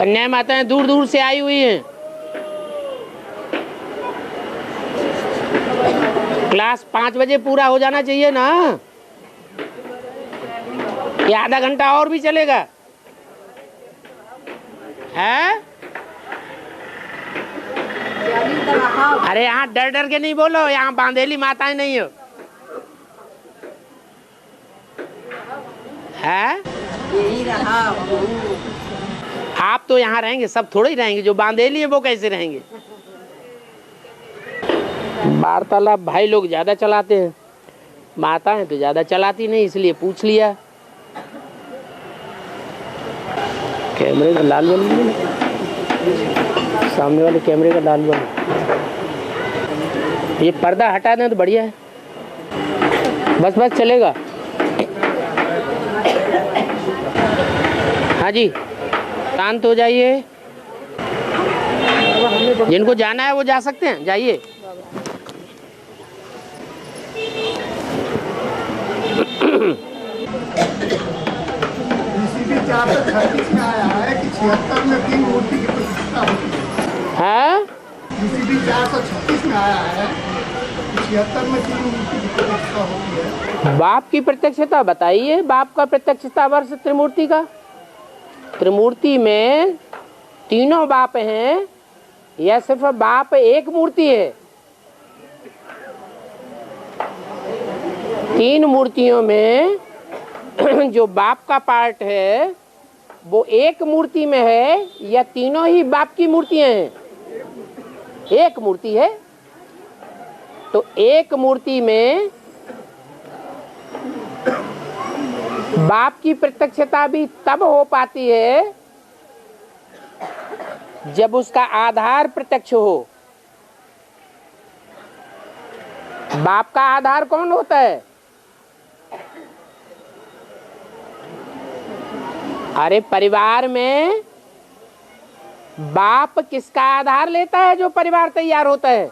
कन्या माताएं दूर दूर से आई हुई हैं। क्लास 5 बजे पूरा हो जाना चाहिए ना, या आधा घंटा और भी चलेगा? है? अरे यहाँ डर डर के नहीं बोलो, यहाँ बांधेली माताएं नहीं हो। है? यही रहा। आप तो यहाँ रहेंगे, सब थोड़े ही रहेंगे। जो बांधेली है वो कैसे रहेंगे? वार्तालाप भाई लोग ज्यादा चलाते हैं, माताएं तो ज्यादा चलाती नहीं, इसलिए पूछ लिया। कैमरे का लाल बल्ब, सामने वाले कैमरे का लाल बल्ब, ये पर्दा हटा दें तो बढ़िया है। बस बस चलेगा। हाँ जी, शांत हो जाइए। जिनको जाना है वो जा सकते हैं, जाइए। इसी 436 में आया है कि 76 में 3 मूर्ति की प्रतिष्ठा होती है। इसी 436 में आया है कि 76 में 3 मूर्ति की प्रतिष्ठा होती है। बाप की प्रत्यक्षता बताइए। बाप का प्रत्यक्षता वर्ष त्रिमूर्ति का। त्रिमूर्ति में तीनों बाप हैं या सिर्फ बाप एक मूर्ति है? 3 मूर्तियों में जो बाप का पार्ट है वो एक मूर्ति में है या तीनों ही बाप की मूर्तियां हैं? एक मूर्ति है। तो एक मूर्ति में बाप की प्रत्यक्षता भी तब हो पाती है जब उसका आधार प्रत्यक्ष हो। बाप का आधार कौन होता है? अरे परिवार में बाप किसका आधार लेता है? जो परिवार तैयार होता है।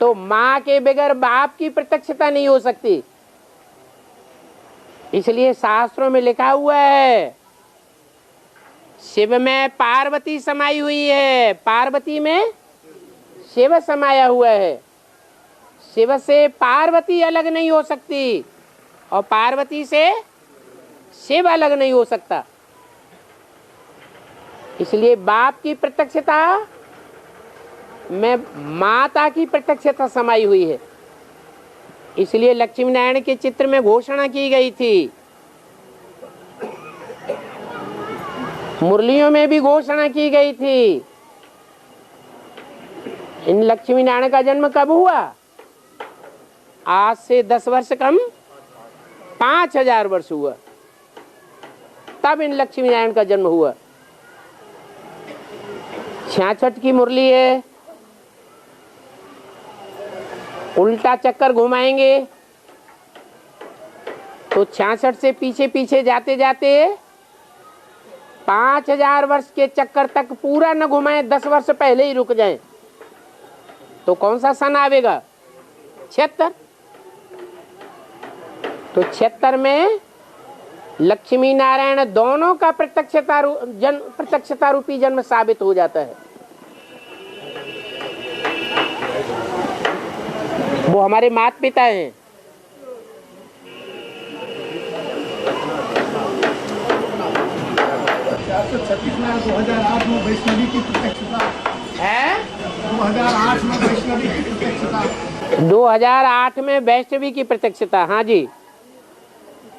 तो मां के बगैर बाप की प्रत्यक्षता नहीं हो सकती। इसलिए शास्त्रों में लिखा हुआ है, शिव में पार्वती समाई हुई है, पार्वती में शिव समाया हुआ है। शिव से पार्वती अलग नहीं हो सकती और पार्वती से शिव अलग नहीं हो सकता। इसलिए बाप की प्रत्यक्षता में माता की प्रत्यक्षता समाई हुई है। इसलिए लक्ष्मी नारायण के चित्र में घोषणा की गई थी, मुरलियों में भी घोषणा की गई थी। इन लक्ष्मी नारायण का जन्म कब हुआ? आज से 10 वर्ष कम 5000 वर्ष हुआ, तब इन लक्ष्मी नारायण का जन्म हुआ। 66 की मुरली है, उल्टा चक्कर घुमाएंगे तो 66 से पीछे पीछे जाते जाते 5000 वर्ष के चक्कर तक पूरा न घुमाएं, 10 वर्ष पहले ही रुक जाएं, तो कौन सा सन आवेगा? 76। तो 76 में लक्ष्मी नारायण दोनों का प्रत्यक्षता रूपी जन्म साबित हो जाता है। वो हमारे माता पिता हैं। 436 में 2008 में वैष्णवी की प्रत्यक्षता है। 2008 में वैष्णवी की प्रत्यक्षता 2008 में वैष्णवी की प्रत्यक्षता। हाँ जी,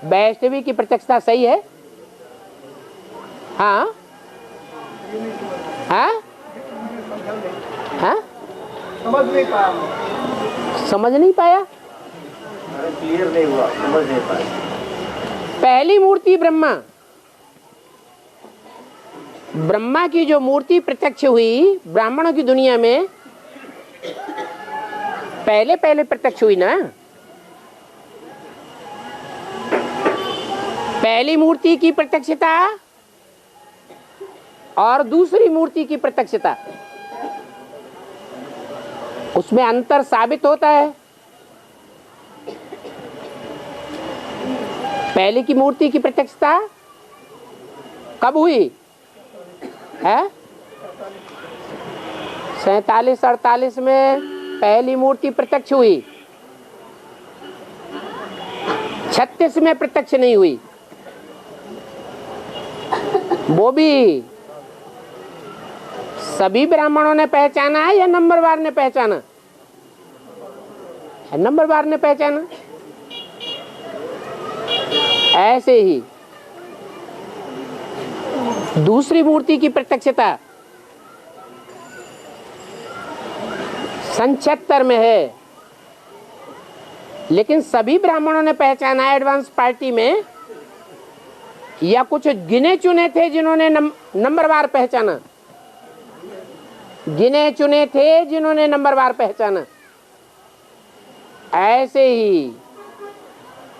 वैष्णवी की प्रत्यक्षता सही है। हाँ हाँ हाँ, समझ नहीं पाया। समझ नहीं पाया, क्लियर नहीं हुआ, समझ नहीं पाया। पहली मूर्ति ब्रह्मा, ब्रह्मा की जो मूर्ति प्रत्यक्ष हुई ब्राह्मणों की दुनिया में, पहले पहले प्रत्यक्ष हुई ना। पहली मूर्ति की प्रत्यक्षता और दूसरी मूर्ति की प्रत्यक्षता, उसमें अंतर साबित होता है। पहले की मूर्ति की प्रत्यक्षता कब हुई है? 47-48 में पहली मूर्ति प्रत्यक्ष हुई, 36 में प्रत्यक्ष नहीं हुई। वो भी सभी ब्राह्मणों ने पहचाना है या नंबरवार ने पहचाना? नंबरवार ने पहचाना। ऐसे ही दूसरी मूर्ति की प्रत्यक्षता सन 76 में है, लेकिन सभी ब्राह्मणों ने पहचाना है एडवांस पार्टी में, या कुछ गिने चुने थे जिन्होंने नंबरवार पहचाना? गिने चुने थे जिन्होंने नंबरवार पहचाना। ऐसे ही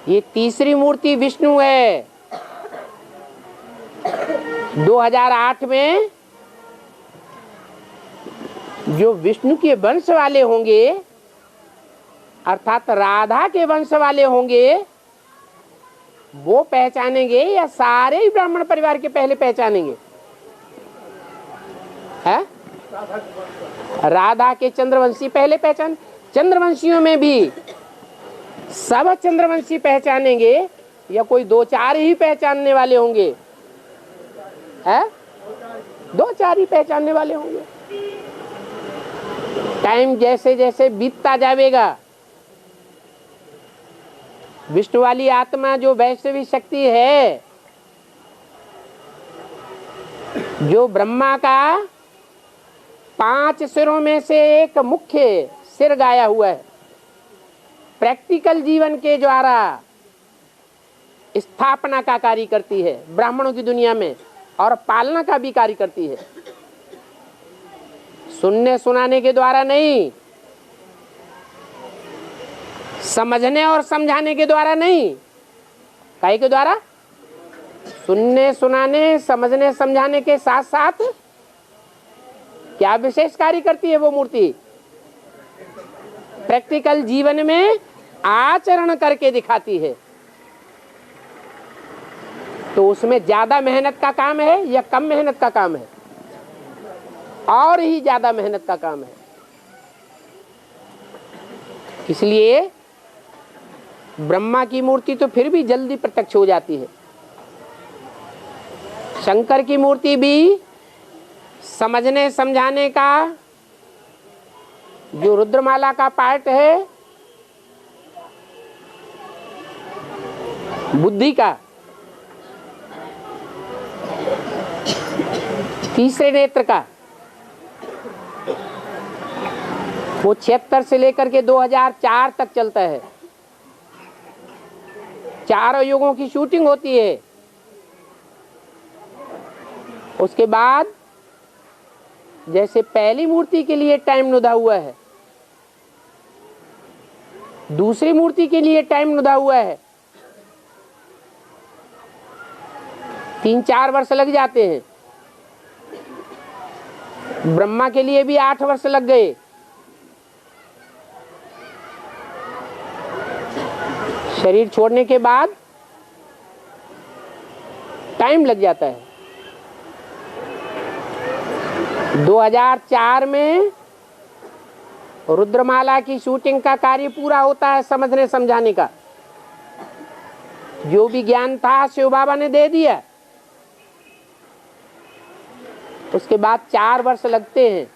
ये तीसरी मूर्ति विष्णु है। 2008 में जो विष्णु के वंश वाले होंगे, अर्थात राधा के वंश वाले होंगे, वो पहचानेंगे या सारे ही ब्राह्मण परिवार के पहले पहचानेंगे? है? राधा के चंद्रवंशी पहले पहचान, चंद्रवंशियों में भी सब चंद्रवंशी पहचानेंगे या कोई 2-4 ही पहचानने वाले होंगे? है? 2-4 ही पहचानने वाले होंगे। टाइम जैसे जैसे बीतता जाएगा, विष्णु वाली आत्मा जो वैष्णवी शक्ति है, जो ब्रह्मा का 5 सिरों में से एक मुख्य सिर गाया हुआ है, प्रैक्टिकल जीवन के द्वारा स्थापना का कार्य करती है ब्राह्मणों की दुनिया में, और पालना का भी कार्य करती है। सुनने सुनाने के द्वारा नहीं, समझने और समझाने के द्वारा नहीं, काहे के द्वारा? सुनने सुनाने समझने समझाने के साथ साथ क्या विशेष कार्य करती है वो मूर्ति? प्रैक्टिकल जीवन में आचरण करके दिखाती है। तो उसमें ज्यादा मेहनत का काम है या कम मेहनत का काम है? और ही ज्यादा मेहनत का काम है। इसलिए ब्रह्मा की मूर्ति तो फिर भी जल्दी प्रत्यक्ष हो जाती है। शंकर की मूर्ति भी समझने समझाने का जो रुद्रमाला का पार्ट है, बुद्धि का, तीसरे नेत्र का, वो 76 से लेकर के 2004 तक चलता है। 4 युगों की शूटिंग होती है। उसके बाद जैसे पहली मूर्ति के लिए टाइम नुदा हुआ है, दूसरी मूर्ति के लिए टाइम नुदा हुआ है, 3-4 वर्ष लग जाते हैं। ब्रह्मा के लिए भी 8 वर्ष लग गए। शरीर छोड़ने के बाद टाइम लग जाता है। 2004 में रुद्रमाला की शूटिंग का कार्य पूरा होता है, समझने समझाने का। जो भी ज्ञान था शिव बाबा ने दे दिया। उसके बाद 4 वर्ष लगते हैं।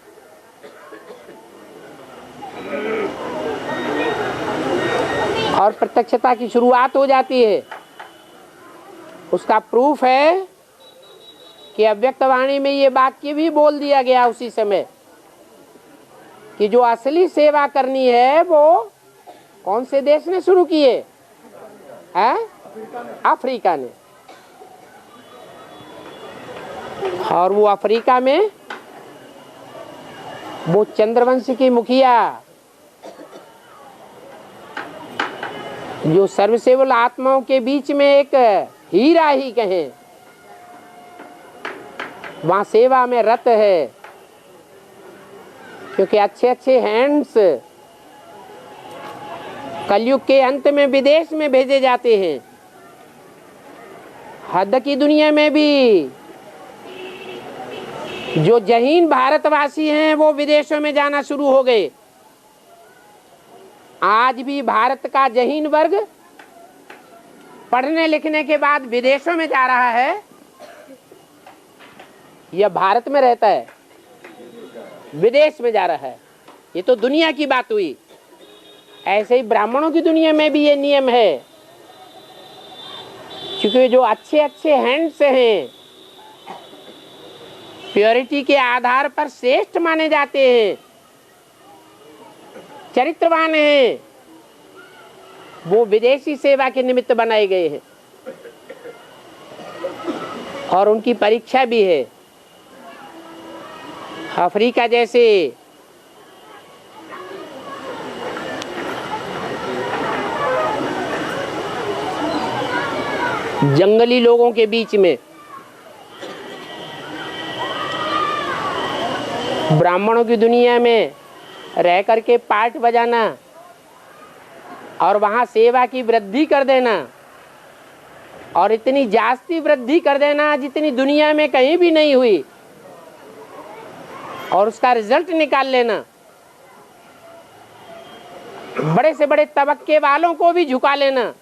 और प्रत्यक्षता की शुरुआत हो जाती है। उसका प्रूफ है कि अव्यक्त वाणी में ये वाक्य भी बोल दिया गया उसी समय कि जो असली सेवा करनी है वो कौन से देश ने शुरू की है? अफ्रीका ने। और वो अफ्रीका में वो चंद्रवंश की मुखिया जो सर्वसेवल आत्माओं के बीच में एक हीरा ही कहें, वहां सेवा में रत है। क्योंकि अच्छे अच्छे हैंड्स कलयुग के अंत में विदेश में भेजे जाते हैं। हद की दुनिया में भी जो जहीन भारतवासी हैं वो विदेशों में जाना शुरू हो गए। आज भी भारत का जहीन वर्ग पढ़ने लिखने के बाद विदेशों में जा रहा है या भारत में रहता है, विदेश में जा रहा है। ये तो दुनिया की बात हुई। ऐसे ही ब्राह्मणों की दुनिया में भी ये नियम है, क्योंकि जो अच्छे अच्छे हैंड्स हैं, प्योरिटी के आधार पर श्रेष्ठ माने जाते हैं, चरित्रवान हैं, वो विदेशी सेवा के निमित्त बनाए गए हैं और उनकी परीक्षा भी है। अफ्रीका जैसे जंगली लोगों के बीच में ब्राह्मणों की दुनिया में रह करके पाठ बजाना और वहां सेवा की वृद्धि कर देना और इतनी जास्ती वृद्धि कर देना जितनी दुनिया में कहीं भी नहीं हुई, और उसका रिजल्ट निकाल लेना, बड़े से बड़े तबके वालों को भी झुका लेना,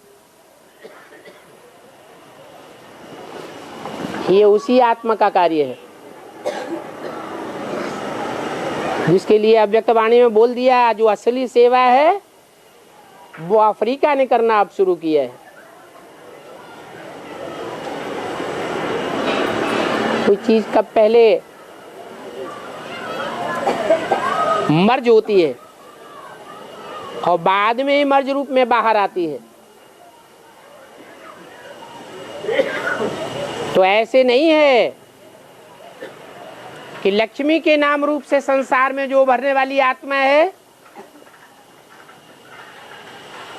ये उसी आत्मा का कार्य है जिसके लिए अव्यक्त वाणी में बोल दिया। जो असली सेवा है वो अफ्रीका ने करना अब शुरू किया है। कोई चीज कब पहले मर्ज होती है और बाद में ही मर्ज रूप में बाहर आती है, तो ऐसे नहीं है कि लक्ष्मी के नाम रूप से संसार में जो भरने वाली आत्मा है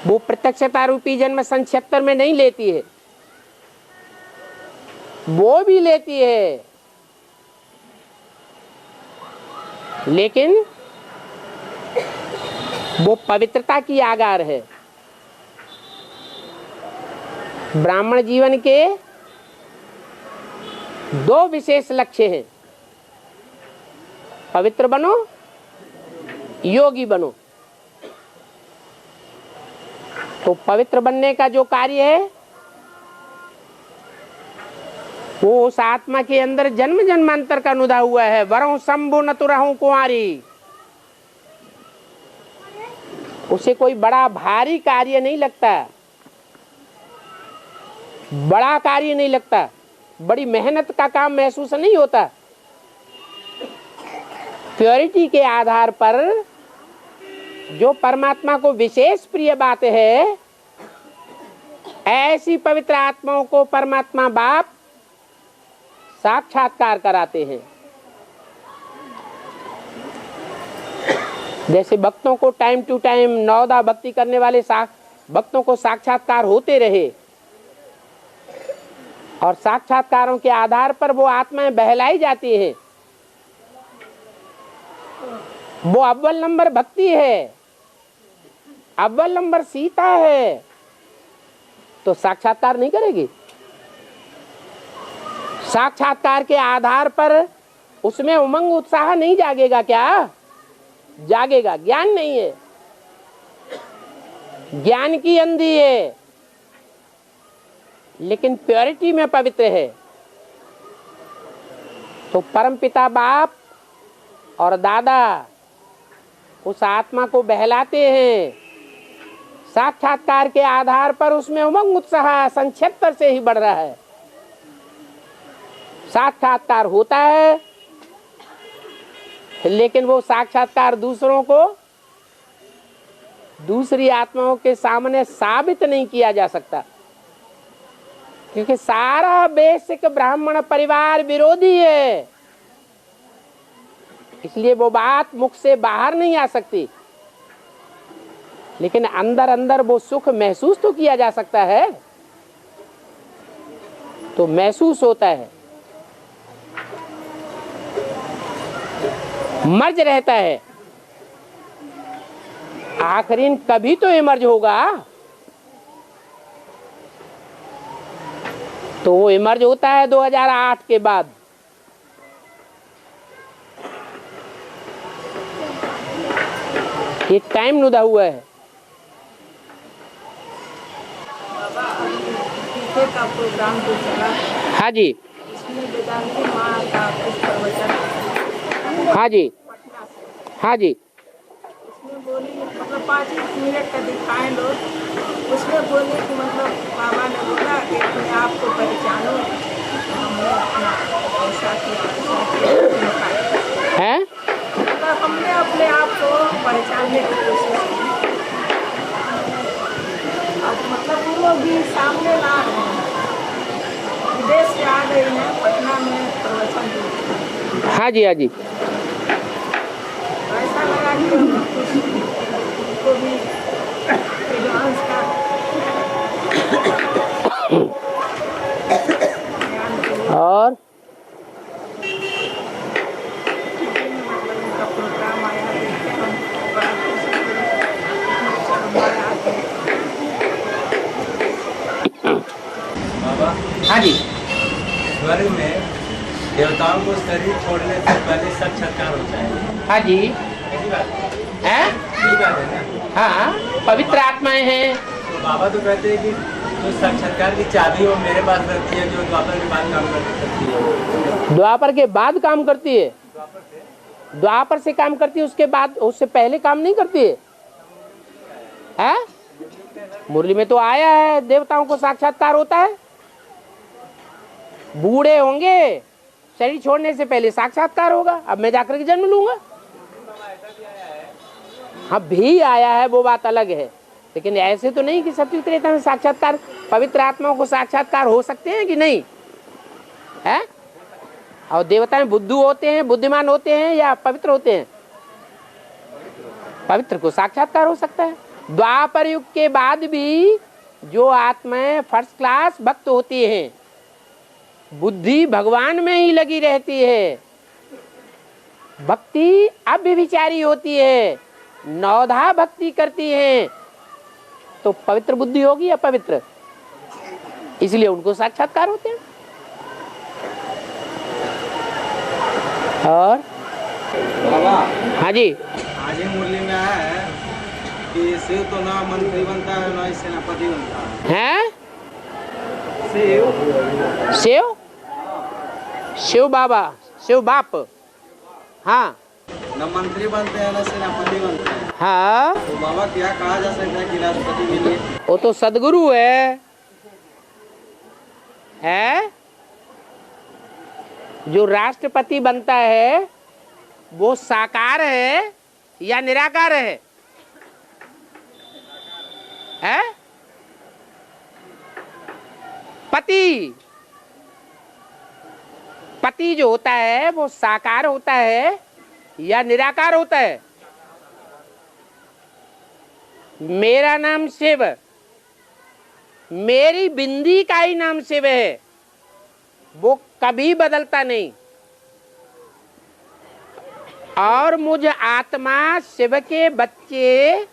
वो प्रत्यक्षता रूपी जन्म 76 में नहीं लेती है, वो भी लेती है, लेकिन वो पवित्रता की आगार है। ब्राह्मण जीवन के दो विशेष लक्ष्य हैं, पवित्र बनो, योगी बनो। तो पवित्र बनने का जो कार्य है वो उस आत्मा के अंदर जन्म जन्मांतर का अनुदा हुआ है। वरहूं शंभु न तो रहूं कुंवारी, उसे कोई बड़ा भारी कार्य नहीं लगता, बड़ा कार्य नहीं लगता, बड़ी मेहनत का काम महसूस नहीं होता। प्योरिटी के आधार पर जो परमात्मा को विशेष प्रिय बात है, ऐसी पवित्र आत्माओं को परमात्मा बाप साक्षात्कार कराते हैं। जैसे भक्तों को टाइम टू टाइम नवदा भक्ति करने वाले भक्तों को साक्षात्कार होते रहे और साक्षात्कारों के आधार पर वो आत्माएं बहलाई जाती हैं, वो अव्वल नंबर भक्ति है, अव्वल नंबर सीता है, तो साक्षात्कार नहीं करेगी। साक्षात्कार के आधार पर उसमें उमंग उत्साह नहीं जागेगा क्या? जागेगा। ज्ञान नहीं है, ज्ञान की अंधी है, लेकिन प्योरिटी में पवित्र है। तो परमपिता बाप और दादा उस आत्मा को बहलाते हैं। साक्षात्कार के आधार पर उसमें उमंग उत्साह 76 से ही बढ़ रहा है। साक्षात्कार होता है, लेकिन वो साक्षात्कार दूसरों को दूसरी आत्माओं के सामने साबित नहीं किया जा सकता, क्योंकि सारा बेसिक ब्राह्मण परिवार विरोधी है। इसलिए वो बात मुख से बाहर नहीं आ सकती, लेकिन अंदर अंदर वो सुख महसूस तो किया जा सकता है, तो महसूस होता है। मर्ज रहता है, आखिरीन कभी तो इमर्ज होगा, तो वो इमर्ज होता है 2008 के बाद। ये टाइम नुदा हुआ है। पीछे का प्रोग्राम जो चला, हाँ जी, इसमें वेदांती माँ का कुछ प्रवचन हाँ जी, पटना से, हाँ जी, उसमें बोली मतलब 5 मिनट का दिखाए लोग, उसमें बोले कि मतलब बाबा ने बोला कि अपने आप को पहचानो, हमने अपना ऐसा किया है मतलब हमने अपने आप को पहचानने की कोशिश की। अब मतलब वो लोग भी सामने ला रहे हैं, विदेश से आ गई हैं, पटना में प्रवचन दी। हाँ जी, हाँ जी, ऐसा लगा कि उनको भी एडवांस का और मतलब उनका प्रोग्राम आया, देखे हम बड़ा खुशी हुई। बाबा, हाँ जी, स्वर्ग में देवताओं को शरीर छोड़ने से पहले साक्षात्कार होता है। हाँ जी, ऐसी बात है, यही बात है ना। हाँ, पवित्र आत्माएं हैं। तो बाबा तो कहते हैं कि जो साक्षात्कार की चाबी वो मेरे पास रहती है, जो द्वापर के बाद काम कर सकती है। द्वापर के बाद काम करती है, द्वापर से काम करती है, उसके बाद, उससे पहले काम नहीं करती है। हैं? मुरली में तो आया है देवताओं को साक्षात्कार होता है, बूढ़े होंगे शरीर छोड़ने से पहले साक्षात्कार होगा। अब मैं जाकर के जन्म लूंगा, हाँ भी आया है, वो बात अलग है, लेकिन ऐसे तो नहीं कि सत्युग त्रेता में साक्षात्कार, पवित्र आत्माओं को साक्षात्कार हो सकते हैं कि नहीं है? और देवताएं बुद्धू होते हैं, बुद्धिमान होते हैं या पवित्र होते हैं? पवित्र को साक्षात्कार हो सकता है। द्वापर युग के बाद भी जो आत्माएं फर्स्ट क्लास भक्त होती हैं, बुद्धि भगवान में ही लगी रहती है, भक्ति अव्यभिचारी होती है, नौधा भक्ति करती है, तो पवित्र बुद्धि होगी या पवित्र? इसलिए उनको साक्षात्कार होते हैं। और बाबा, हाँ जी, आज ही मुरली में आया है कि शिव तो ना मंत्री बनता है ना सेनापति बनता है। हैं? शिव शिव, शिव बाबा, शिव बाप, हाँ न मंत्री बनते हैं ना सेनापति बनते हैं। हाँ, तो बाबा क्या कहा जा सकता है कि राष्ट्रपति के लिए? वो तो सदगुरु है? जो राष्ट्रपति बनता है वो साकार है या निराकार है? पति, पति जो होता है वो साकार होता है या निराकार होता है? मेरा नाम शिव, मेरी बिंदी का ही नाम शिव है, वो कभी बदलता नहीं। और मुझ आत्मा शिव के बच्चे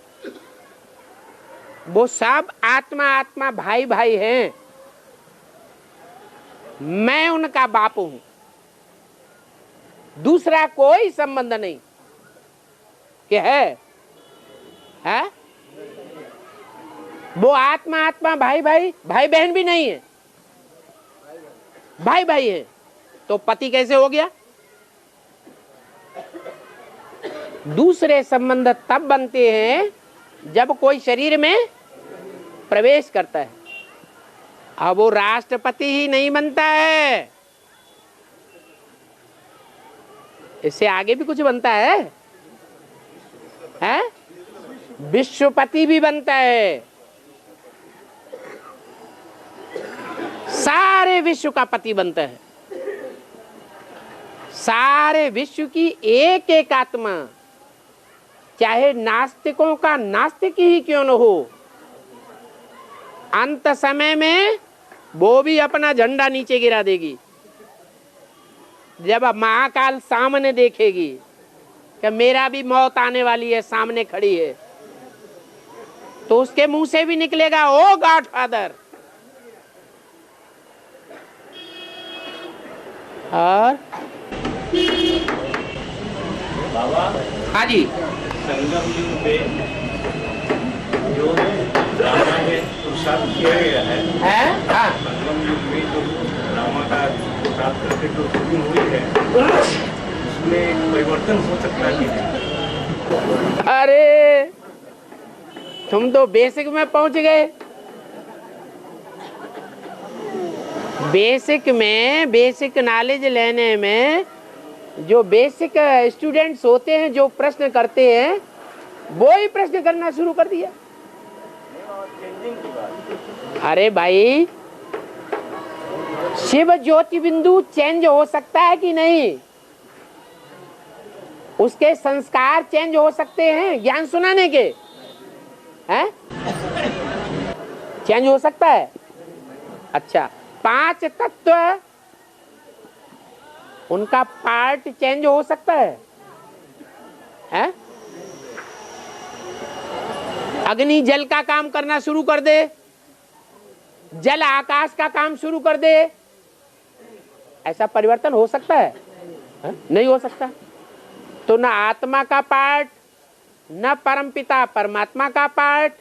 वो सब आत्मा आत्मा भाई भाई हैं, मैं उनका बाप हूं, दूसरा कोई संबंध नहीं कि है? वो आत्मा आत्मा भाई भाई, भाई बहन भी नहीं है, भाई भाई है, तो पति कैसे हो गया? दूसरे संबंध तब बनते हैं जब कोई शरीर में प्रवेश करता है। अब वो राष्ट्रपति ही नहीं बनता है, इससे आगे भी कुछ बनता है, हैं? विश्वपति भी बनता है, सारे विश्व का पति बनता है, सारे विश्व की एक एक आत्मा, चाहे नास्तिकों का नास्तिक ही क्यों न हो, अंत समय में वो भी अपना झंडा नीचे गिरा देगी। जब महाकाल सामने देखेगी कि मेरा भी मौत आने वाली है, सामने खड़ी है, तो उसके मुंह से भी निकलेगा, ओ गॉड फादर। और बाबा, हाँ जी, संगम युग में जो ड्रामा में पुरुषार्थ किया गया है, हाँ, संगम युग में जो ड्रामा का पुरुषार्थ करके जो शूटिंग हुई है, उसमें परिवर्तन हो सकता है कि नहीं? अरे तुम तो बेसिक में पहुंच गए। बेसिक नॉलेज लेने में जो बेसिक स्टूडेंट्स होते हैं, जो प्रश्न करते हैं, वो ही प्रश्न करना शुरू कर दिया। अरे भाई, शिव ज्योति बिंदु चेंज हो सकता है कि नहीं? उसके संस्कार चेंज हो सकते हैं ज्ञान सुनाने के, हैं? चेंज हो सकता है। अच्छा, 5 तत्व उनका पार्ट चेंज हो सकता है, हैं? अग्नि जल का काम करना शुरू कर दे, जल आकाश का काम शुरू कर दे, ऐसा परिवर्तन हो सकता है? नहीं हो सकता। तो न आत्मा का पार्ट, न परमपिता परमात्मा का पार्ट,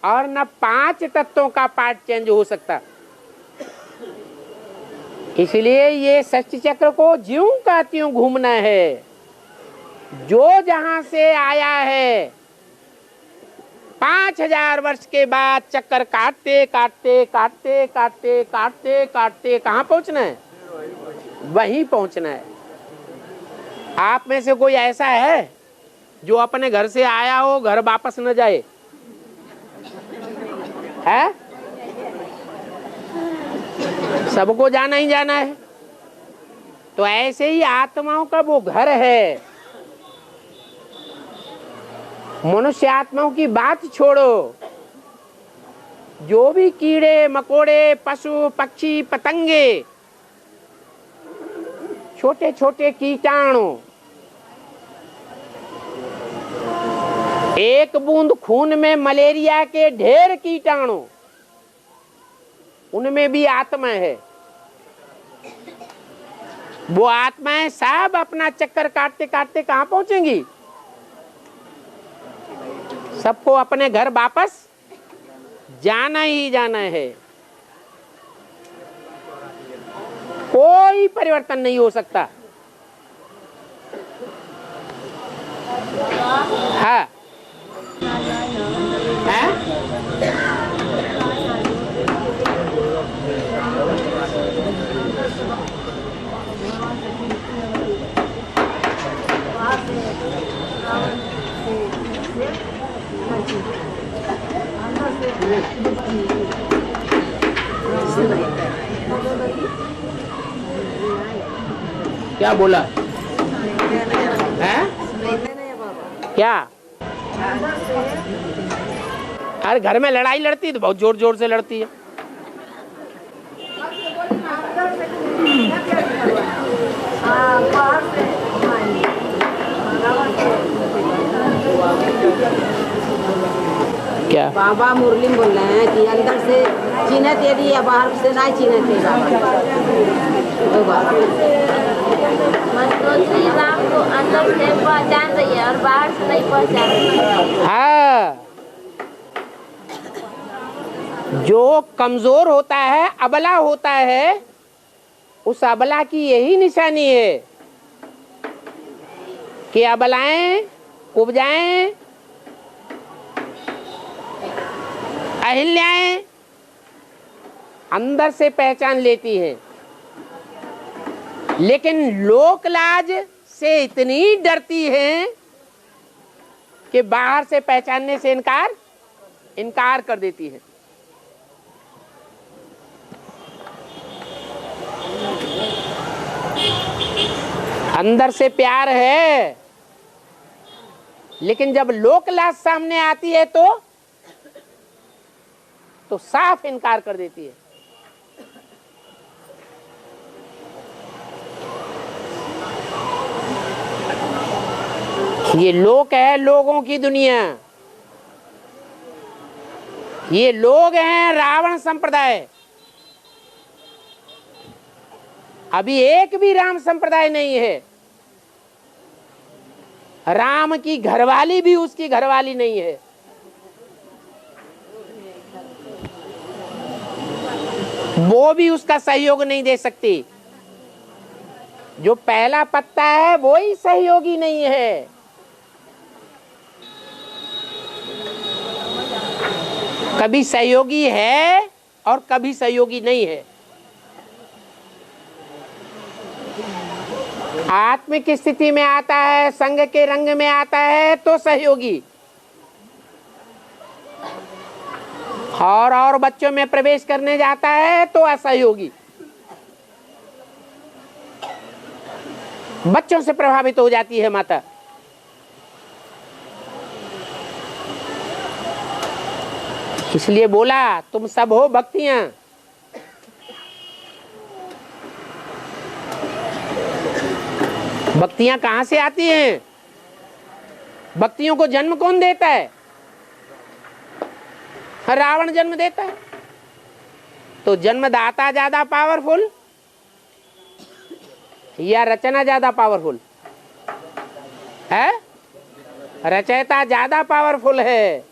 और न 5 तत्वों का पार्ट चेंज हो सकता। इसलिए ये षष्ठी चक्र को ज्यों का त्यों घूमना है। जो जहां से आया है 5000 वर्ष के बाद चक्कर काटते काटते काटते काटते काटते काटते कहां पहुंचना है? वहीं पहुंचना है। आप में से कोई ऐसा है जो अपने घर से आया हो, घर वापस न जाए? है? सबको जाना ही जाना है। तो ऐसे ही आत्माओं का वो घर है। मनुष्य आत्माओं की बात छोड़ो, जो भी कीड़े मकोड़े, पशु पक्षी पतंगे, छोटे छोटे कीटाणु, एक बूंद खून में मलेरिया के ढेर कीटाणु, उनमें भी आत्मा है। वो आत्माएं सब अपना चक्कर काटते काटते कहां पहुंचेंगी? सबको अपने घर वापस जाना ही जाना है। कोई परिवर्तन नहीं हो सकता। हाँ, क्या बोला है? क्या? अरे घर में लड़ाई लड़ती है तो बहुत जोर जोर से लड़ती है। क्या? बाबा मुरली बोल रहे हैं कि अंदर से चिन्हत यदि या बाहर से नहीं चिन्हत है बाबा। तो श्री राम को अंदर से पहचान रही है और बाहर से नहीं पहचान रही है। हाँ, जो कमजोर होता है, अबला होता है, उस अबला की यही निशानी है कि अबलाएं कुब्जाएं अहिल्याएं अंदर से पहचान लेती हैं, लेकिन लोक लाज से इतनी डरती हैं कि बाहर से पहचानने से इनकार कर देती है। अंदर से प्यार है, लेकिन जब लोक लाज सामने आती है तो साफ इनकार कर देती है। ये लोक है, लोगों की दुनिया। ये लोग हैं रावण संप्रदाय। अभी एक भी राम संप्रदाय नहीं है। राम की घरवाली भी उसकी घरवाली नहीं है। वो भी उसका सहयोग नहीं दे सकती। जो पहला पत्ता है वो ही सहयोगी नहीं है। कभी सहयोगी है और कभी सहयोगी नहीं है। आत्मिक स्थिति में आता है, संग के रंग में आता है तो सहयोगी, और बच्चों में प्रवेश करने जाता है तो असहयोगी। बच्चों से प्रभावित हो जाती है माता। इसलिए बोला तुम सब हो भक्तियां। भक्तियां कहां से आती हैं? भक्तियों को जन्म कौन देता है? रावण जन्म देता है। तो जन्मदाता ज्यादा पावरफुल या रचना ज्यादा पावरफुल है? रचयिता ज्यादा पावरफुल है,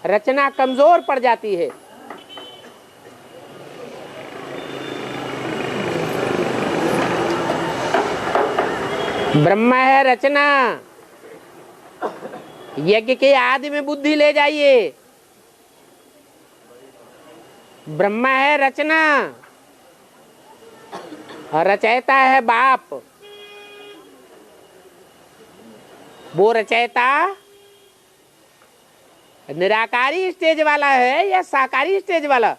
रचना कमजोर पड़ जाती है। ब्रह्मा है रचना। यज्ञ के आदि में बुद्धि ले जाइए। ब्रह्मा है रचना और रचयिता है बाप। वो रचयिता निराकारी स्टेज वाला है या साकारी स्टेज वाला?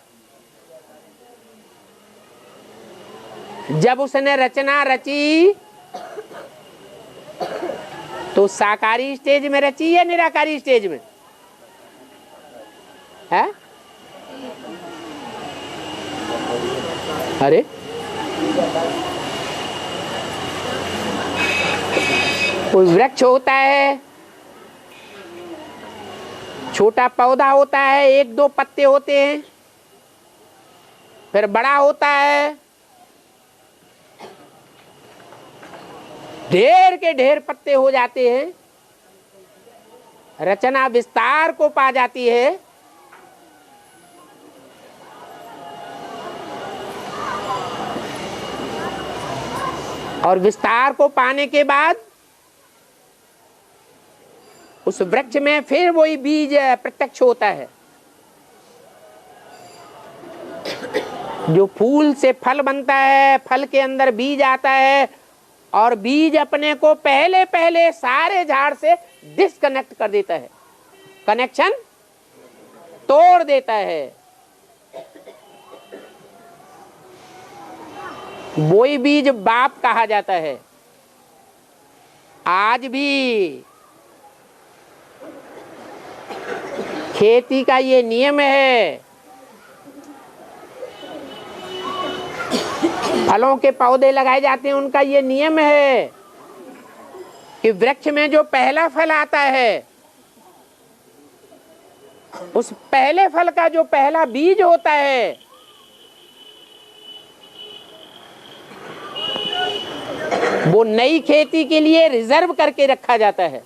जब उसने रचना रची तो साकारी स्टेज में रची या निराकारी स्टेज में है? अरे कोई वृक्ष होता है, छोटा पौधा होता है, एक दो पत्ते होते हैं, फिर बड़ा होता है, ढेर के ढेर पत्ते हो जाते हैं, रचना विस्तार को पा जाती है। और विस्तार को पाने के बाद उस वृक्ष में फिर वही बीज प्रत्यक्ष होता है। जो फूल से फल बनता है, फल के अंदर बीज आता है और बीज अपने को पहले पहले सारे झाड़ से डिस्कनेक्ट कर देता है, कनेक्शन तोड़ देता है। वही बीज बाप कहा जाता है। आज भी खेती का ये नियम है। फलों के पौधे लगाए जाते हैं, उनका ये नियम है कि वृक्ष में जो पहला फल आता है, उस पहले फल का जो पहला बीज होता है, वो नई खेती के लिए रिजर्व करके रखा जाता है।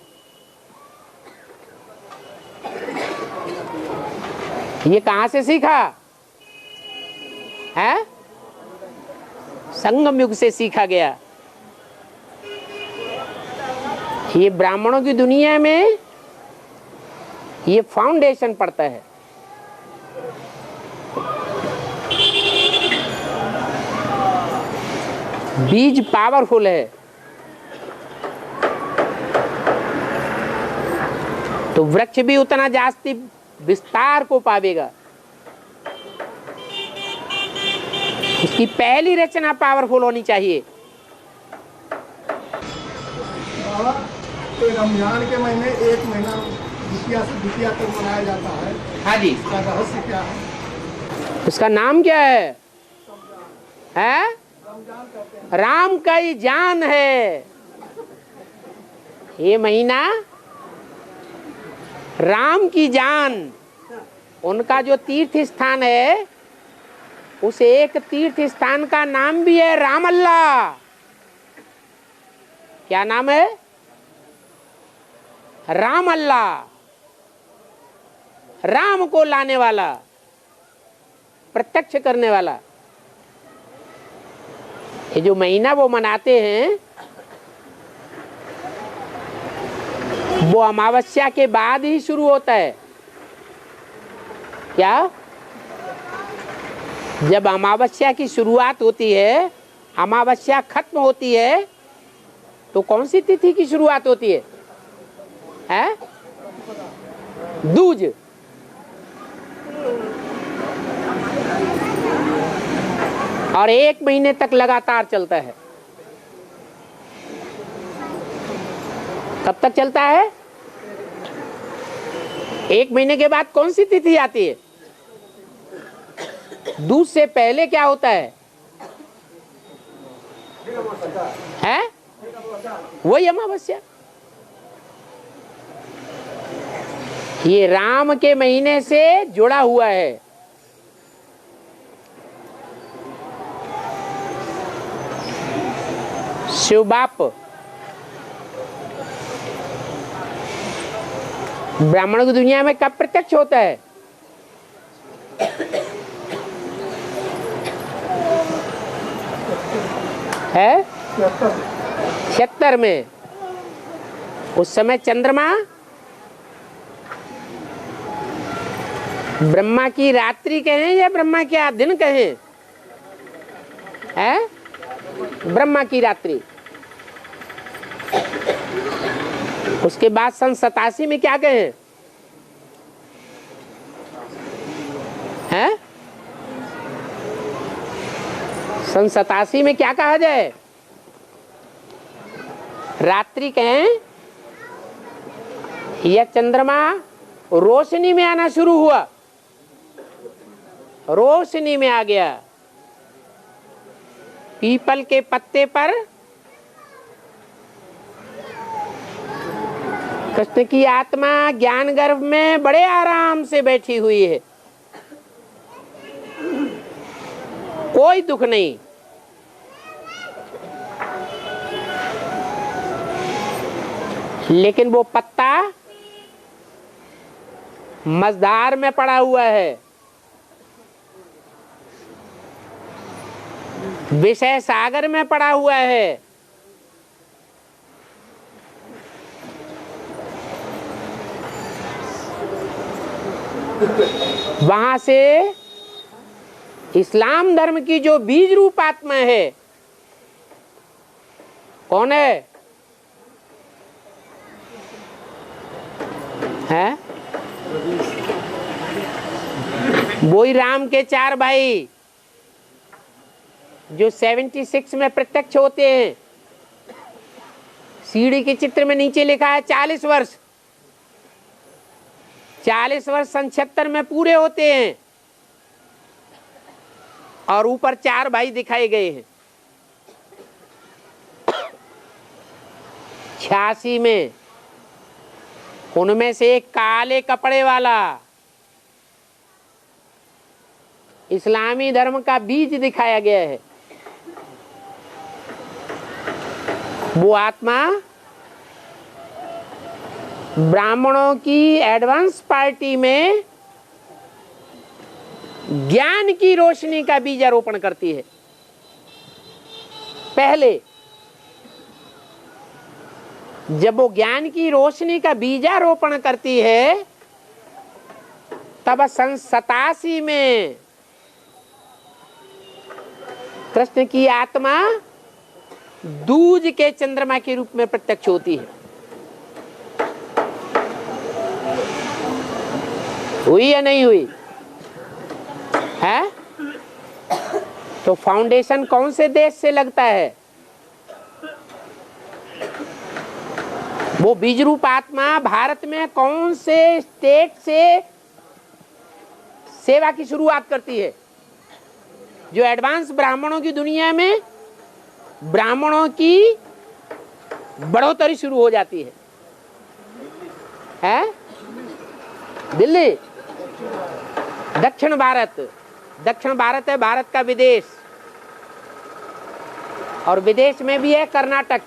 ये कहां से सीखा है? संगम युग से सीखा गया। ये ब्राह्मणों की दुनिया में ये फाउंडेशन पड़ता है। बीज पावरफुल है तो वृक्ष भी उतना जास्ती विस्तार को पावेगा। उसकी पहली रचना पावरफुल होनी चाहिए। बाबा, तो रमजान के महीने एक महीना द्वितीया से द्वितीया तक मनाया जाता है। हाँ जी। इसका रहस्य क्या है? उसका नाम क्या है? राम का ही जान है। ये महीना राम की जान, उनका जो तीर्थ स्थान है, उस एक तीर्थ स्थान का नाम भी है रामल्ला। क्या नाम है? राम अल्लाह, राम को लाने वाला, प्रत्यक्ष करने वाला। ये जो महीना वो मनाते हैं वो अमावस्या के बाद ही शुरू होता है। क्या? जब अमावस्या की शुरुआत होती है, अमावस्या खत्म होती है, तो कौन सी तिथि की शुरुआत होती है? हैं? दूज। और 1 महीने तक लगातार चलता है। कब तक चलता है? 1 महीने के बाद कौन सी तिथि आती है? दूज से पहले क्या होता है? हैं? वही अमावस्या। ये राम के महीने से जुड़ा हुआ है। शिव बाप ब्राह्मणों की दुनिया में कब प्रत्यक्ष होता है? है 76 में। उस समय चंद्रमा ब्रह्मा की रात्रि कहें या ब्रह्मा के दिन कहें? है ब्रह्मा की रात्रि। उसके बाद सन 87 में क्या कहें? हैं? सन 87 में क्या कहा जाए? रात्रि कहें या चंद्रमा रोशनी में आना शुरू हुआ? रोशनी में आ गया। पीपल के पत्ते पर कृष्ण की आत्मा ज्ञान गर्भ में बड़े आराम से बैठी हुई है, कोई दुख नहीं। लेकिन वो पत्ता मझधार में पड़ा हुआ है, विषय सागर में पड़ा हुआ है। वहां से इस्लाम धर्म की जो बीज रूप आत्मा है, कौन है? हैं? वही राम के 4 भाई जो 76 में प्रत्यक्ष होते हैं। सीढ़ी के चित्र में नीचे लिखा है 40 वर्ष। 40 वर्ष सन 76 में पूरे होते हैं और ऊपर 4 भाई दिखाए गए हैं। 86 में उनमें से एक काले कपड़े वाला इस्लामी धर्म का बीज दिखाया गया है। वो आत्मा ब्राह्मणों की एडवांस पार्टी में ज्ञान की रोशनी का बीजारोपण करती है। पहले जब वो ज्ञान की रोशनी का बीजारोपण करती है, तब सन 87 में कृष्ण की आत्मा दूज के चंद्रमा के रूप में प्रत्यक्ष होती है। हुई या नहीं हुई? है? तो फाउंडेशन कौन से देश से लगता है? वो बीज रूप आत्मा भारत में कौन से स्टेट से सेवा की शुरुआत करती है? जो एडवांस ब्राह्मणों की दुनिया में ब्राह्मणों की बढ़ोतरी शुरू हो जाती है। है? दिल्ली, दक्षिण भारत। दक्षिण भारत है भारत का विदेश, और विदेश में भी है कर्नाटक।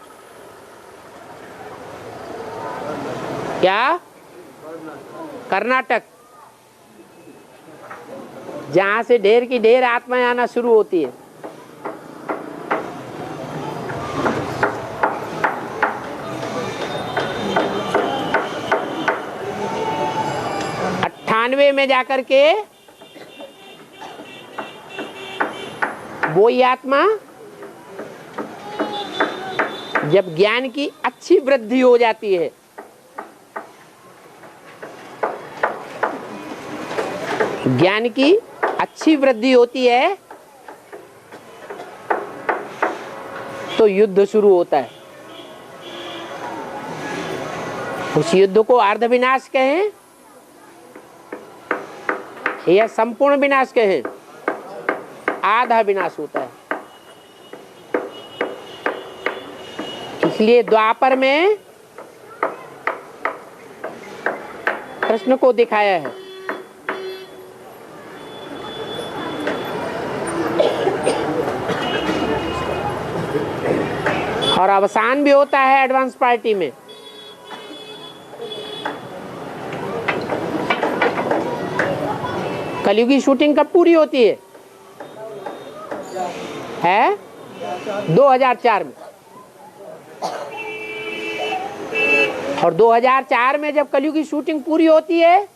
क्या? कर्नाटक, जहां से ढेर की ढेर आत्माएं आना शुरू होती है। में जाकर के वो आत्मा जब ज्ञान की अच्छी वृद्धि हो जाती है, ज्ञान की अच्छी वृद्धि होती है तो युद्ध शुरू होता है। उस युद्ध को अर्ध विनाश कहें या संपूर्ण विनाश कहें, आधा विनाश होता है। इसलिए द्वापर में कृष्ण को दिखाया है। और अवसान भी होता है एडवांस पार्टी में। कलयुग की शूटिंग कब पूरी होती है? 2004 में। और 2004 में जब कलयुग की शूटिंग पूरी होती है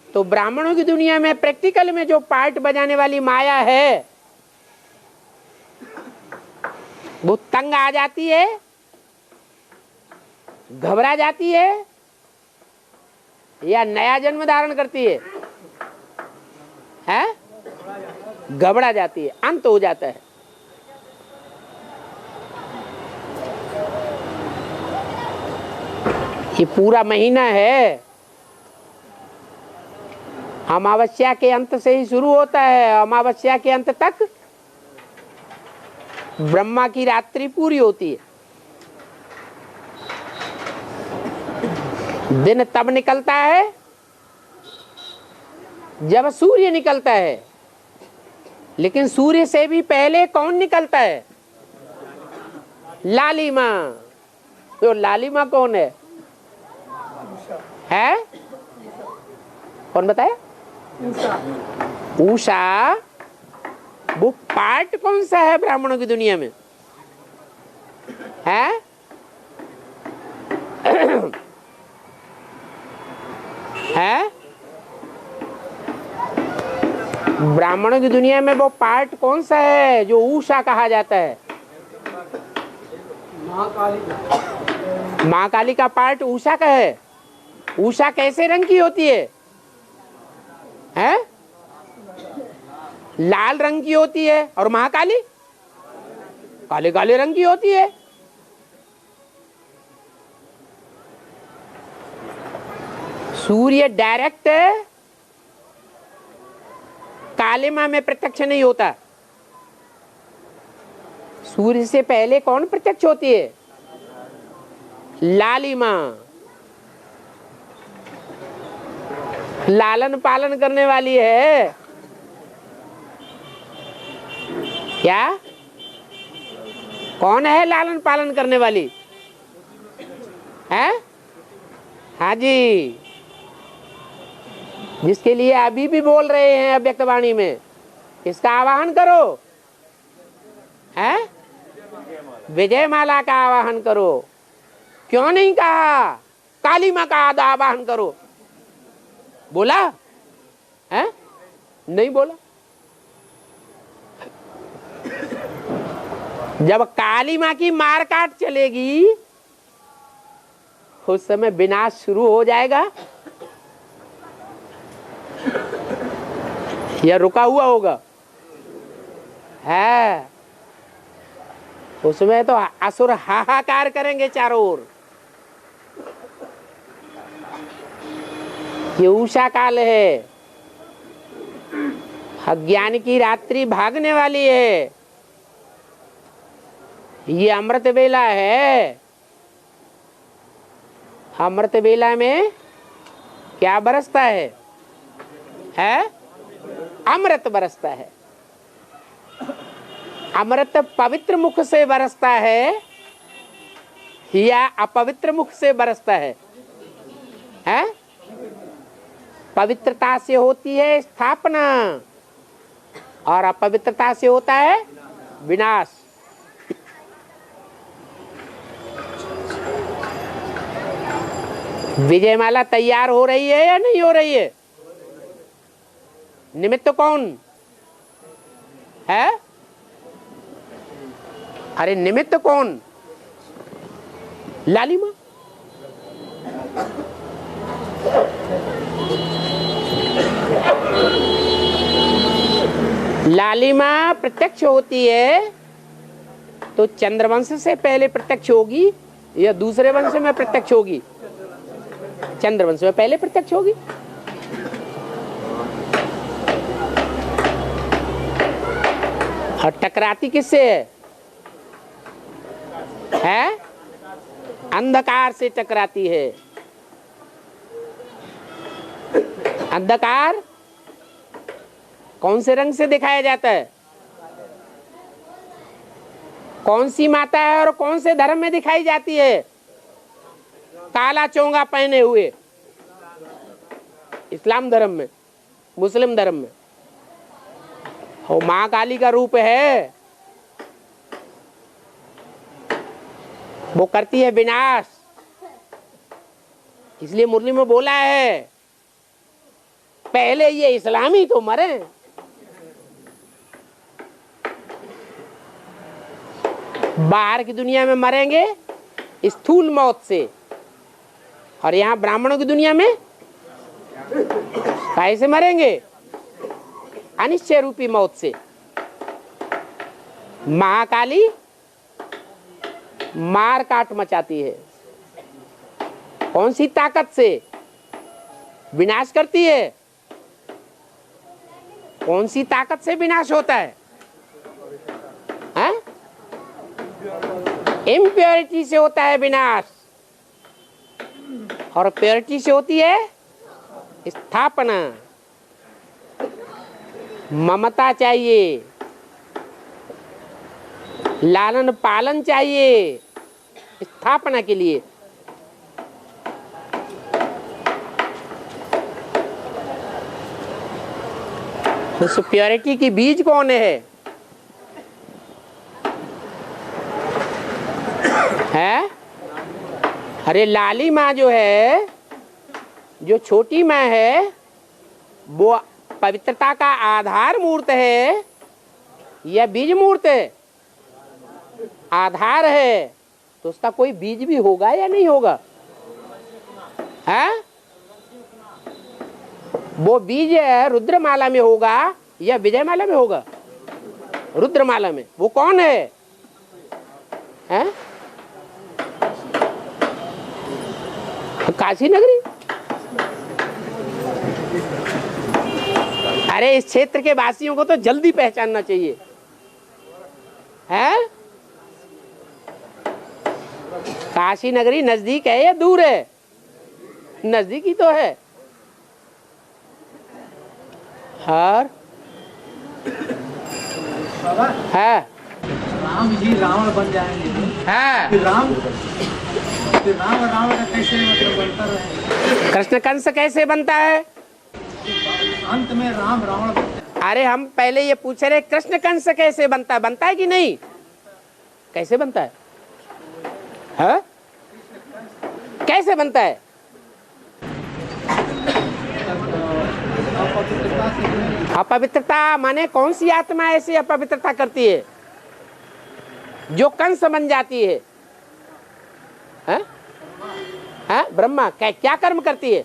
तो ब्राह्मणों की दुनिया में प्रैक्टिकल में जो पार्ट बजाने वाली माया है वो तंग आ जाती है, घबरा जाती है या नया जन्म धारण करती है? घबरा जाती है, अंत हो जाता है। ये पूरा महीना है, अमावस्या के अंत से ही शुरू होता है। अमावस्या के अंत तक ब्रह्मा की रात्रि पूरी होती है। दिन तब निकलता है जब सूर्य निकलता है, लेकिन सूर्य से भी पहले कौन निकलता है? लालिमा। तो लालिमा कौन है? कौन बताया? उषा। वो पार्ट कौन सा है ब्राह्मणों की दुनिया में? ब्राह्मणों की दुनिया में वो पार्ट कौन सा है जो उषा कहा जाता है? महाकाली का पार्ट उषा का है। उषा कैसे रंग की होती है? लाल रंग की होती है। और महाकाली काले काले रंग की होती है। सूर्य डायरेक्ट कालिमा में प्रत्यक्ष नहीं होता। सूर्य से पहले कौन प्रत्यक्ष होती है? लालिमा। लालन पालन करने वाली है। क्या? कौन है लालन पालन करने वाली? हाँ जी, जिसके लिए अभी भी बोल रहे हैं अव्यक्तवाणी में, इसका आवाहन करो। विजय माला का आवाहन करो। क्यों नहीं कहा काली माँ का आवाहन करो? बोला? नहीं बोला। जब काली माँ की मार काट चलेगी उस समय विनाश शुरू हो जाएगा या रुका हुआ होगा? उसमें तो असुर हाहाकार करेंगे चारों ओर। ये उषा काल है, अज्ञान की रात्रि भागने वाली है। ये अमृत वेला है। अमृत वेला में क्या बरसता है? अमृत बरसता है। अमृत पवित्र मुख से बरसता है या अपवित्र मुख से बरसता है? है? पवित्रता से होती है स्थापना और अपवित्रता से होता है विनाश। विजयमाला तैयार हो रही है या नहीं हो रही है? निमित्त कौन है? अरे निमित्त कौन? लालिमा। लालिमा प्रत्यक्ष होती है तो चंद्रवंश से पहले प्रत्यक्ष होगी या दूसरे वंश में प्रत्यक्ष होगी? चंद्रवंश में पहले प्रत्यक्ष होगी। और टकराती किससे है? अंधकार से टकराती है। अंधकार कौन से रंग से दिखाया जाता है? कौन सी माता है और कौन से धर्म में दिखाई जाती है? काला चोंगा पहने हुए इस्लाम धर्म में, मुस्लिम धर्म में। वो मां काली का रूप है, वो करती है विनाश। इसलिए मुरली में बोला है पहले ये इस्लामी तो मरे। बाहर की दुनिया में मरेंगे स्थूल मौत से, और यहाँ ब्राह्मणों की दुनिया में कैसे मरेंगे? अनिश्चय रूपी मौत से। महाकाली मार काट मचाती है। कौन सी ताकत से विनाश करती है? कौन सी ताकत से विनाश होता है? इम्प्योरिटी से होता है विनाश, और प्योरिटी से होती है स्थापना। ममता चाहिए, लालन पालन चाहिए स्थापना के लिए। उस प्योरिटी की बीज कौन है? अरे लाली माँ जो है, जो छोटी माँ है, वो पवित्रता का आधार मूर्त है या बीज मूर्त है? आधार है तो उसका कोई बीज भी होगा या नहीं होगा? है? वो बीज रुद्रमाला में होगा या विजयमाला में होगा? रुद्रमाला में। वो कौन है? काशी नगरी। अरे इस क्षेत्र के वासियों को तो जल्दी पहचानना चाहिए है। काशी नगरी नजदीक है या दूर है? नजदीक ही तो है। और है राम जी रावण बन जाएंगे है। फिर राम और रावण का कैसे मतलब बनता रहे? कृष्ण कंस कैसे बनता है? अंत में राम रावण बनते हैं। अरे हम पहले ये पूछ रहे कृष्ण कंस कैसे बनता है? बनता है कि नहीं? कैसे बनता है? हाँ? कैसे बनता है? अपवित्रता माने कौन सी आत्मा ऐसी अपवित्रता करती है जो कंस बन जाती है? हैं? हैं? ब्रह्मा क्या कर्म करती है?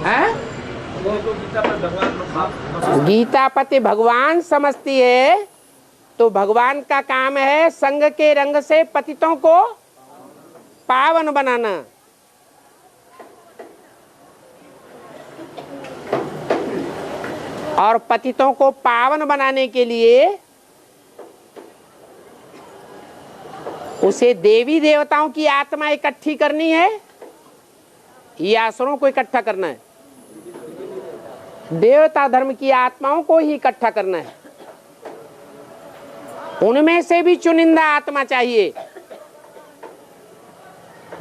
हैं? गीता पति भगवान समझती है तो भगवान का काम है संग के रंग से पतितों को पावन बनाना। और पतितों को पावन बनाने के लिए उसे देवी देवताओं की आत्मा इकट्ठी करनी है या असुरों को इकट्ठा करना है? देवता धर्म की आत्माओं को ही इकट्ठा करना है। उनमें से भी चुनिंदा आत्मा चाहिए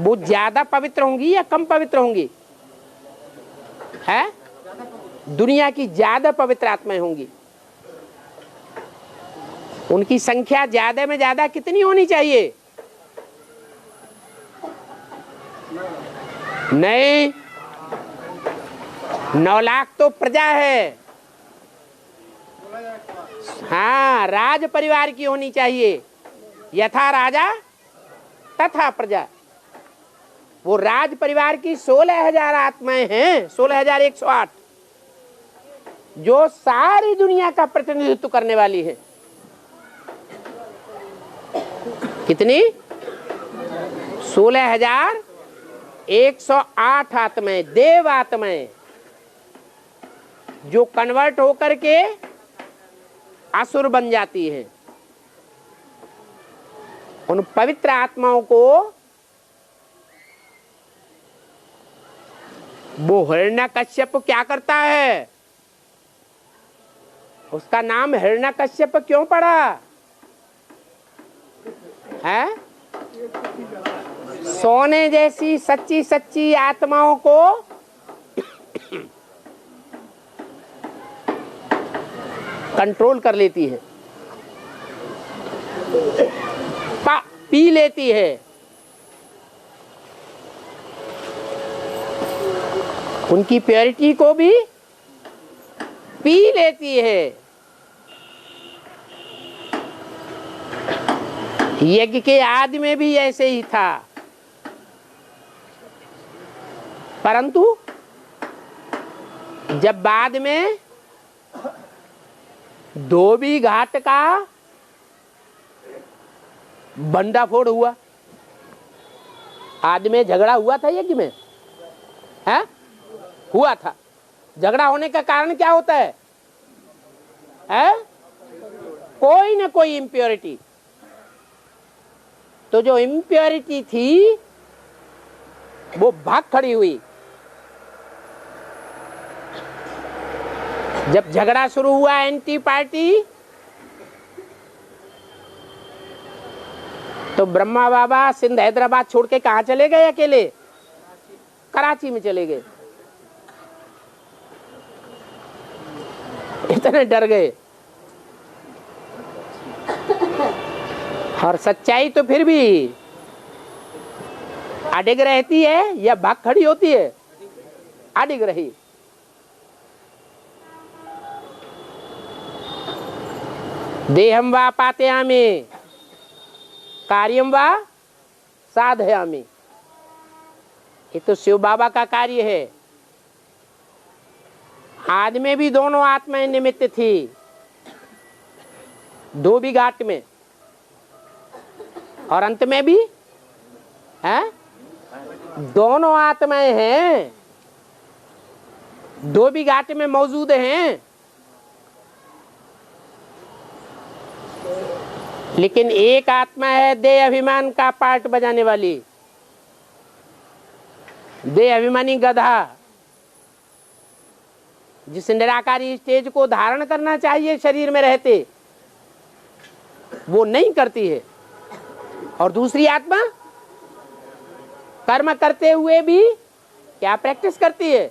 वो ज्यादा पवित्र होंगी या कम पवित्र होंगी? है दुनिया की ज्यादा पवित्र आत्माएं होंगी। उनकी संख्या ज्यादा में ज्यादा कितनी होनी चाहिए? नहीं, 9 लाख तो प्रजा है। हाँ, राज परिवार की होनी चाहिए। यथा राजा तथा प्रजा। वो राज परिवार की 16,000 आत्माएं हैं, 16,108, जो सारी दुनिया का प्रतिनिधित्व करने वाली है। कितनी? 16,108 आत्माएं, देव आत्माएं, जो कन्वर्ट होकर के असुर बन जाती है। उन पवित्र आत्माओं को वो हिरण्यकश्यप क्या करता है? उसका नाम हिरण्यकश्यप क्यों पड़ा है? सोने जैसी सच्ची सच्ची आत्माओं को कंट्रोल कर लेती है, पी लेती है। उनकी प्योरिटी को भी पी लेती है। यज्ञ के आदि में भी ऐसे ही था, परंतु जब बाद में धोबी घाट का भंडाफोड़ हुआ, आदि में झगड़ा हुआ था यज्ञ में, है? हुआ था। झगड़ा होने का कारण क्या होता है? कोई ना कोई इम्प्योरिटी। तो जो इम्प्योरिटी थी वो भाग खड़ी हुई। जब झगड़ा शुरू हुआ एंटी पार्टी, तो ब्रह्मा बाबा सिंध हैदराबाद छोड़ के कहां चले गए? अकेले कराची में चले गए। इतने डर गए। और सच्चाई तो फिर भी अडिग रहती है या भाग खड़ी होती है? अडिग रही। देहम वा पातयामि कार्यम वा साधयामि। ये तो शिव बाबा का कार्य है। आदि में भी दोनों आत्माएं निमित्त थी, धोबी घाट में, और अंत में भी है। दोनों आत्माएं हैं, धोबी घाट में मौजूद हैं। लेकिन एक आत्मा है देह अभिमान का पार्ट बजाने वाली, देह अभिमानी गधा, जिस निराकारी स्टेज को धारण करना चाहिए शरीर में रहते, वो नहीं करती है। और दूसरी आत्मा कर्म करते हुए भी क्या प्रैक्टिस करती है?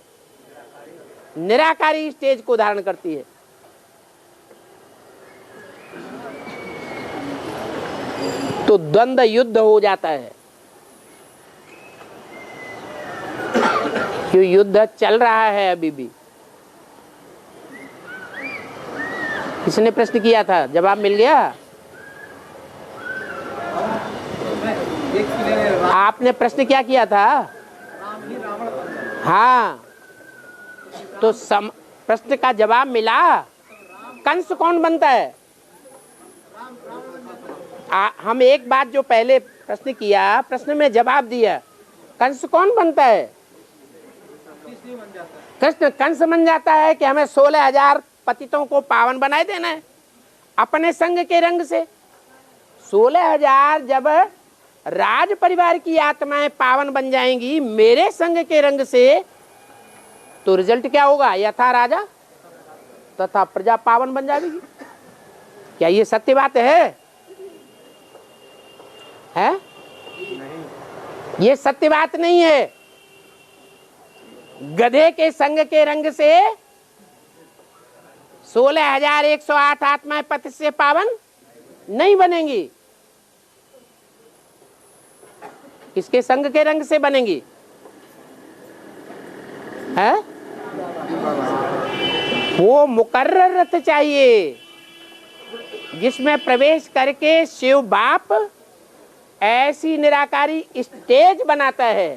निराकारी स्टेज को धारण करती है। तो द्वंद्व युद्ध हो जाता है। क्यों? युद्ध चल रहा है अभी भी। किसने प्रश्न किया था? जवाब मिल गया? आपने प्रश्न क्या किया था? हाँ, तो प्रश्न का जवाब मिला। कंस कौन बनता है? हम एक बात जो पहले प्रश्न किया, प्रश्न में जवाब दिया। कंस कौन बनता है? कृष्ण कंस बन जाता है कि हमें 16,000 पतितों को पावन बनाए देना है अपने संग के रंग से। 16,000 जब राज परिवार की आत्माएं पावन बन जाएंगी मेरे संग के रंग से, तो रिजल्ट क्या होगा? यथा राजा तथा प्रजा पावन बन जाएगी। क्या ये सत्य बात है? ये सत्य बात नहीं है। गधे के संग के रंग से 16,108 आत्माएं पति से पावन नहीं बनेंगी। किसके संग के रंग से बनेंगी? है वो मुकर्रर रथ चाहिए जिसमें प्रवेश करके शिव बाप ऐसी निराकारी स्टेज बनाता है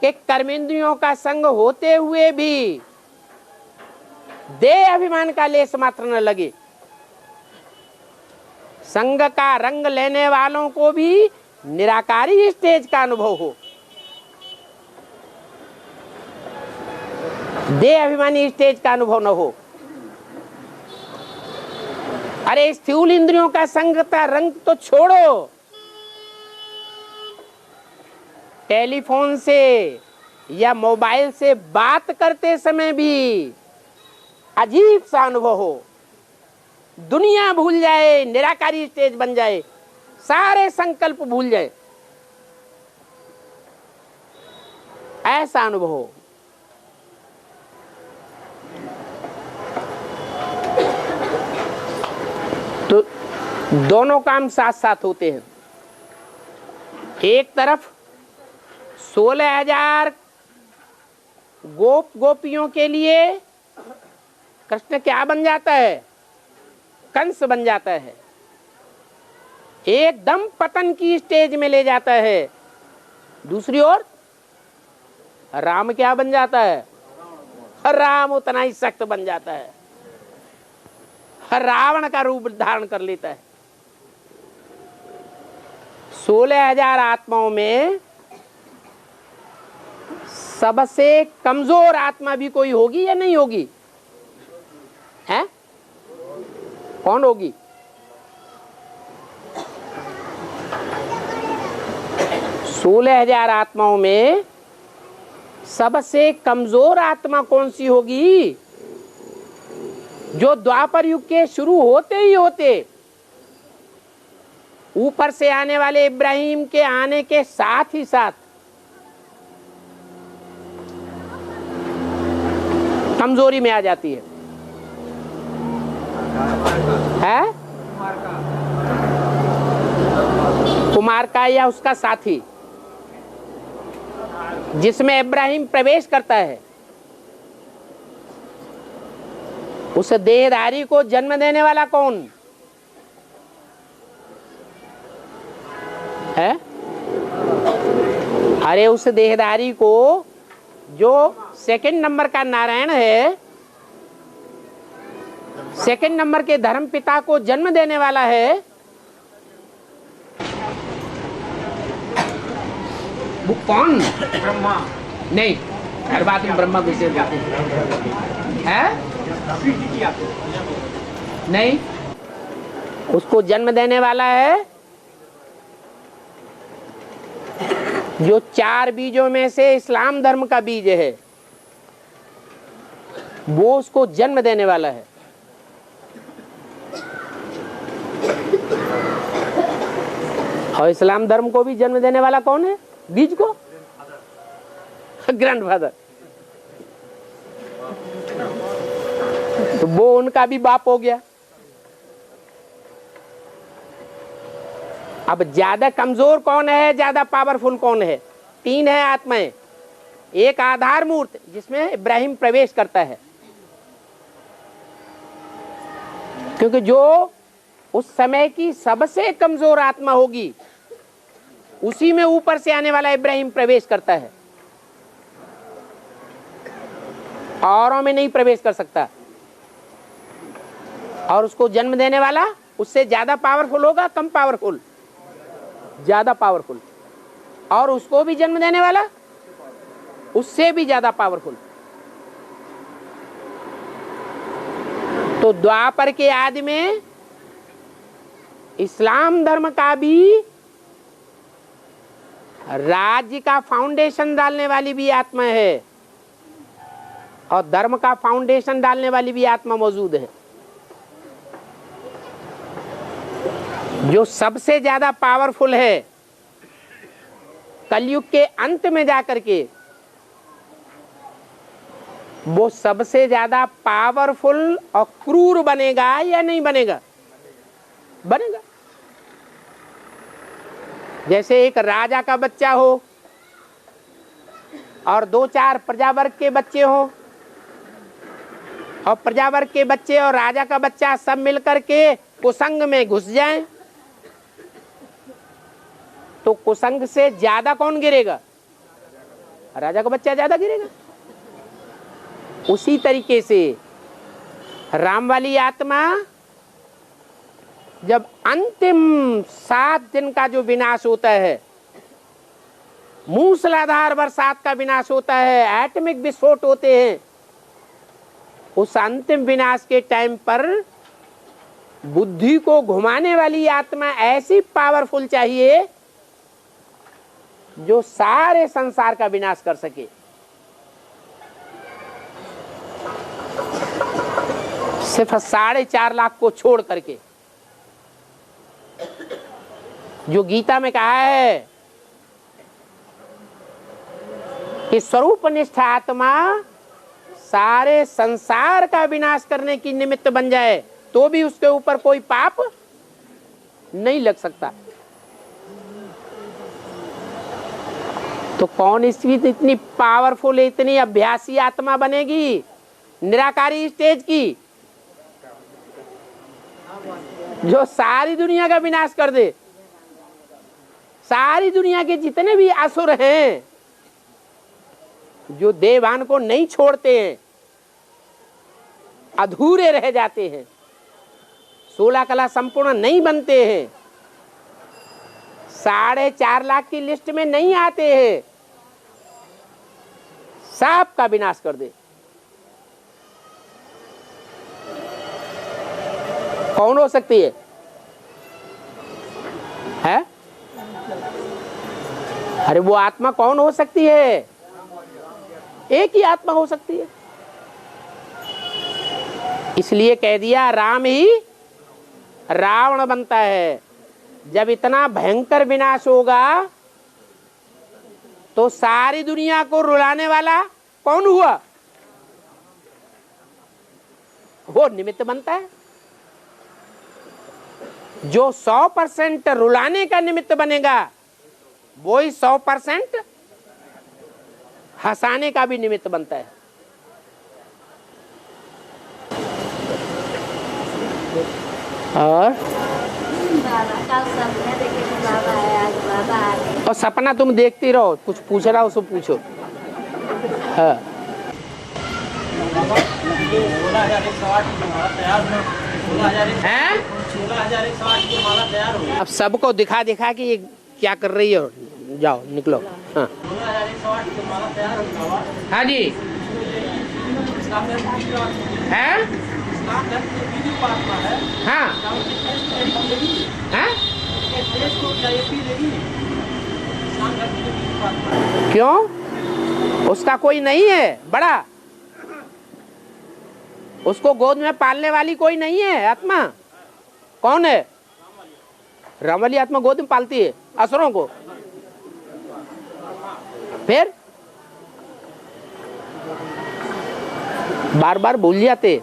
कि कर्मेंद्रियों का संग होते हुए भी देह अभिमान का लेस मात्र न लगे। संग का रंग लेने वालों को भी निराकारी स्टेज का अनुभव हो, देह अभिमानी स्टेज का अनुभव न हो। अरे स्थूल इंद्रियों का संग का रंग तो छोड़ो, टेलीफोन से या मोबाइल से बात करते समय भी अजीब सा अनुभव हो, दुनिया भूल जाए, निराकारी स्टेज बन जाए, सारे संकल्प भूल जाए, ऐसा अनुभव हो। तो दोनों काम साथ साथ होते हैं। एक तरफ 16,000 गोप गोपियों के लिए कृष्ण क्या बन जाता है? कंस बन जाता है, एकदम पतन की स्टेज में ले जाता है। दूसरी ओर राम क्या बन जाता है? राम उतना ही सख्त बन जाता है, रावण का रूप धारण कर लेता है। 16,000 आत्माओं में सबसे कमजोर आत्मा भी कोई होगी या नहीं होगी? है? कौन होगी? सोलह 16,000 आत्माओं में सबसे कमजोर आत्मा कौन सी होगी? जो द्वापर युग के शुरू होते ही होते ऊपर से आने वाले इब्राहिम के आने के साथ ही साथ कमजोरी में आ जाती है। कुमार का या उसका साथी, जिसमें इब्राहिम प्रवेश करता है, उस देहधारी को जन्म देने वाला कौन है? अरे उस देहधारी को जो सेकंड नंबर का नारायण है, सेकंड नंबर के धर्म पिता को जन्म देने वाला है, वो कौन? ब्रह्मा। नहीं, हर बात में ब्रह्मा विषय है नहीं, उसको जन्म देने वाला है जो 4 बीजों में से इस्लाम धर्म का बीज है, वो उसको जन्म देने वाला है। और इस्लाम धर्म को भी जन्म देने वाला कौन है? बीज को ग्रैंडफादर। तो वो उनका भी बाप हो गया। अब ज्यादा कमजोर कौन है, ज्यादा पावरफुल कौन है? 3 है आत्माएं। एक आधार मूर्त जिसमें इब्राहिम प्रवेश करता है, क्योंकि जो उस समय की सबसे कमजोर आत्मा होगी उसी में ऊपर से आने वाला इब्राहिम प्रवेश करता है, औरों में नहीं प्रवेश कर सकता। और उसको जन्म देने वाला उससे ज्यादा पावरफुल होगा, कम पावरफुल? ज्यादा पावरफुल। और उसको भी जन्म देने वाला उससे भी ज्यादा पावरफुल। तो द्वापर के आदि में इस्लाम धर्म का भी राज्य का फाउंडेशन डालने वाली भी आत्मा है और धर्म का फाउंडेशन डालने वाली भी आत्मा मौजूद है। जो सबसे ज्यादा पावरफुल है कलयुग के अंत में जाकर के वो सबसे ज्यादा पावरफुल और क्रूर बनेगा या नहीं बनेगा? बनेगा। जैसे एक राजा का बच्चा हो और 2-4 प्रजावर्ग के बच्चे हो, और प्रजावर्ग के बच्चे और राजा का बच्चा सब मिलकर के कुसंग में घुस जाएं, तो कुसंग से ज्यादा कौन गिरेगा? राजा का बच्चा ज्यादा गिरेगा। उसी तरीके से राम वाली आत्मा जब अंतिम 7 दिन का जो विनाश होता है, मूसलाधार बरसात का विनाश होता है, एटॉमिक विस्फोट होते हैं, उस अंतिम विनाश के टाइम पर बुद्धि को घुमाने वाली आत्मा ऐसी पावरफुल चाहिए जो सारे संसार का विनाश कर सके। सिर्फ 4.5 लाख को छोड़ करके, जो गीता में कहा है कि स्वरूपनिष्ठ आत्मा सारे संसार का विनाश करने की निमित्त बन जाए तो भी उसके ऊपर कोई पाप नहीं लग सकता। तो कौन इसकी इतनी पावरफुल, इतनी अभ्यासी आत्मा बनेगी निराकारी स्टेज की, जो सारी दुनिया का विनाश कर दे? सारी दुनिया के जितने भी असुर हैं जो देवान को नहीं छोड़ते हैं, अधूरे रह जाते हैं, 16 कला संपूर्ण नहीं बनते हैं, 4.5 लाख की लिस्ट में नहीं आते हैं, सबका विनाश कर दे। कौन हो सकती है? है? अरे वो आत्मा कौन हो सकती है? एक ही आत्मा हो सकती है। इसलिए कह दिया राम ही रावण बनता है। जब इतना भयंकर विनाश होगा तो सारी दुनिया को रुलाने वाला कौन हुआ? वो निमित्त बनता है। जो 100% रुलाने का निमित्त बनेगा वो ही 100% हंसाने का भी निमित्त बनता है। और सपना तुम देखती रहो, कुछ पूछ रहा हो सो पूछो। हाँ, 16,108 अब सबको दिखा दिखा कि ये क्या कर रही हो, जाओ निकलो। हाँ, 16,108 की माला तैयार हो गया। हाँ जी है। हाँ हाँ, क्यों? उसका कोई नहीं है बड़ा, उसको गोद में पालने वाली कोई नहीं है आत्मा। कौन है? राम वाली आत्मा गोद में पालती है असुरों को। फिर बार बार भूल जाते।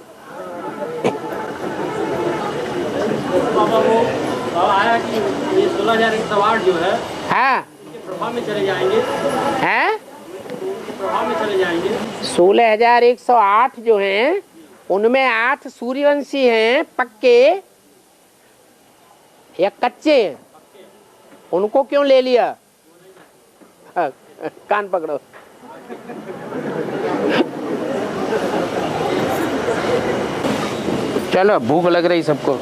बाबा आया कि ये 16,108 जो है, हाँ, प्रभाव में चले जाएंगे, हैं? प्रभाव में चले जाएंगे। 16,108 जो हैं उनमें 8 सूर्यवंशी हैं पक्के या कच्चे हैं। उनको क्यों ले लिया? कान पकड़ो। चलो, भूख लग रही सबको।